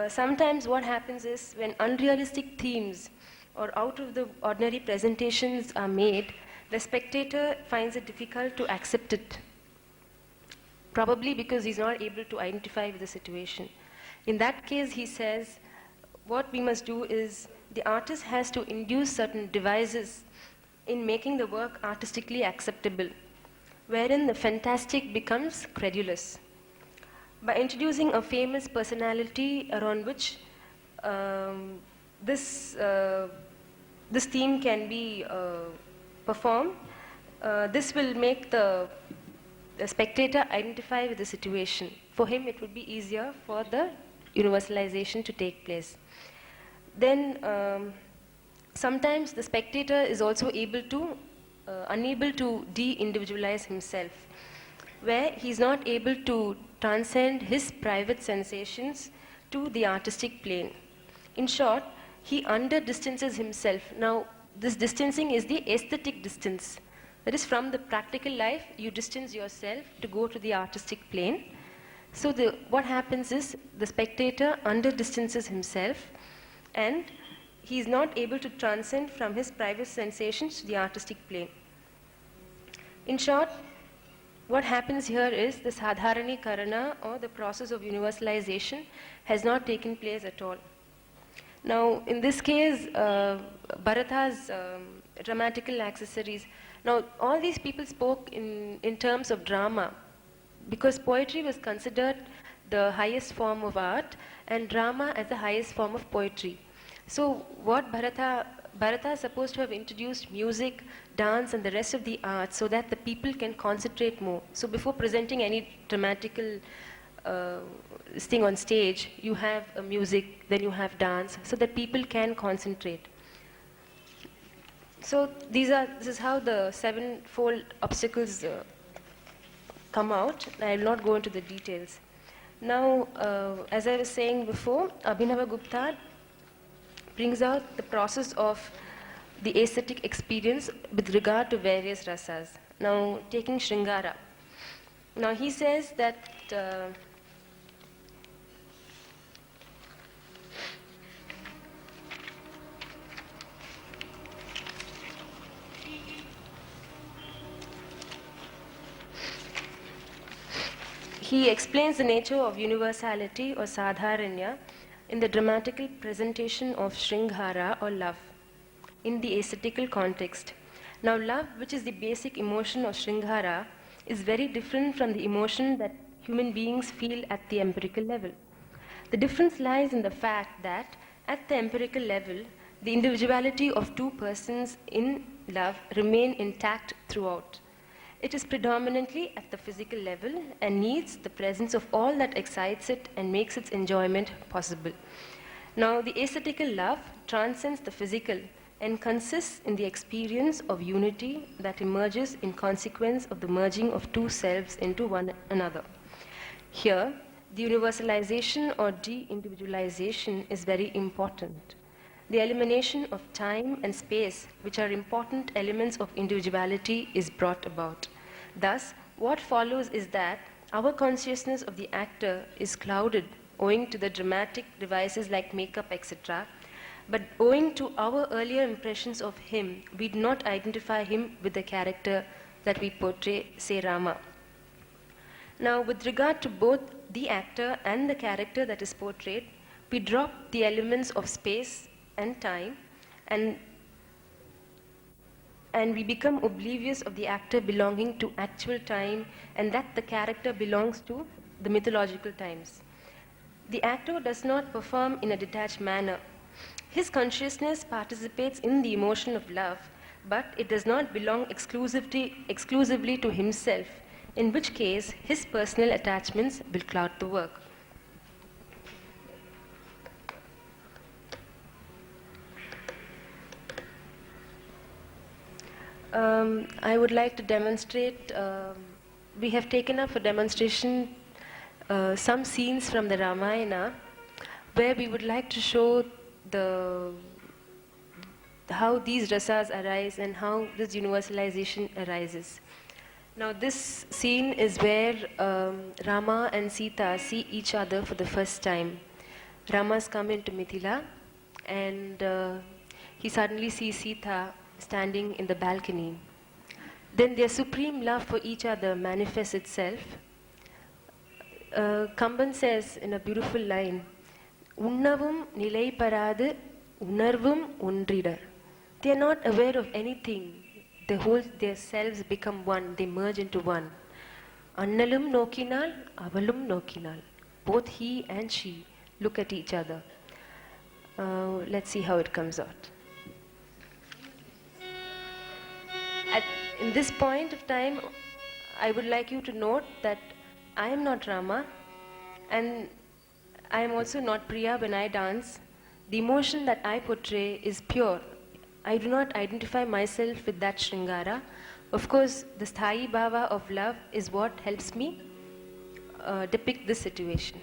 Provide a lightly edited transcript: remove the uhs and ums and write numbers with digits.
sometimes what happens is when unrealistic themes or out of the ordinary presentations are made, the spectator finds it difficult to accept it, probably because he's not able to identify with the situation. In that case, he says, what we must do is the artist has to induce certain devices in making the work artistically acceptable, wherein the fantastic becomes credulous. By introducing a famous personality around which this theme can be performed, this will make the spectator identify with the situation. For him, it would be easier for the universalization to take place. Then, sometimes the spectator is also unable to de-individualize himself, where he's not able to transcend his private sensations to the artistic plane. In short, he under-distances himself. Now, this distancing is the aesthetic distance. That is, from the practical life, you distance yourself to go to the artistic plane. So what happens is the spectator under-distances himself, and he is not able to transcend from his private sensations to the artistic plane. In short, what happens here is the sadharanikarana, or the process of universalization, has not taken place at all. Now, in this case, Bharata's dramatical accessories. Now, all these people spoke in terms of drama, because poetry was considered the highest form of art, and drama as the highest form of poetry. So, what Bharata is supposed to have introduced music, dance, and the rest of the arts so that the people can concentrate more. So, before presenting any dramatical thing on stage, you have music, then you have dance, so that people can concentrate. So this is how the sevenfold obstacles come out. I will not go into the details. Now, as I was saying before, Abhinavagupta brings out the process of the aesthetic experience with regard to various rasas. Now, taking Shringara. Now, he says that he explains the nature of universality or sadharanya in the dramatical presentation of Shringhara or love in the aesthetical context. Now, love, which is the basic emotion of Shringhara, is very different from the emotion that human beings feel at the empirical level. The difference lies in the fact that at the empirical level, the individuality of two persons in love remain intact throughout. It is predominantly at the physical level and needs the presence of all that excites it and makes its enjoyment possible. Now, the aesthetical love transcends the physical and consists in the experience of unity that emerges in consequence of the merging of two selves into one another. Here, the universalization or de-individualization is very important. The elimination of time and space, which are important elements of individuality, is brought about. Thus, what follows is that our consciousness of the actor is clouded owing to the dramatic devices like makeup, etc. But owing to our earlier impressions of him, we do not identify him with the character that we portray, say Rama. Now, with regard to both the actor and the character that is portrayed, we drop the elements of space and time, and we become oblivious of the actor belonging to actual time and that the character belongs to the mythological times. The actor does not perform in a detached manner. His consciousness participates in the emotion of love, but it does not belong exclusively to himself, in which case his personal attachments will cloud the work. I would like to demonstrate, we have taken up for demonstration some scenes from the Ramayana, where we would like to show how these rasas arise and how this universalization arises. Now, this scene is where Rama and Sita see each other for the first time. Rama's come into Mithila, and he suddenly sees Sita standing in the balcony. Then their supreme love for each other manifests itself. Kamban says in a beautiful line, Unnavum nilai paradu, unarvum undrida. They are not aware of anything. Their selves become one, they merge into one. Annalum nokinal, avalum nokinal. Both he and she look at each other. Let's see how it comes out. In this point of time, I would like you to note that I am not Rama, and I am also not Priya when I dance. The emotion that I portray is pure. I do not identify myself with that Shringara. Of course, the Sthayi Bhava of love is what helps me depict this situation.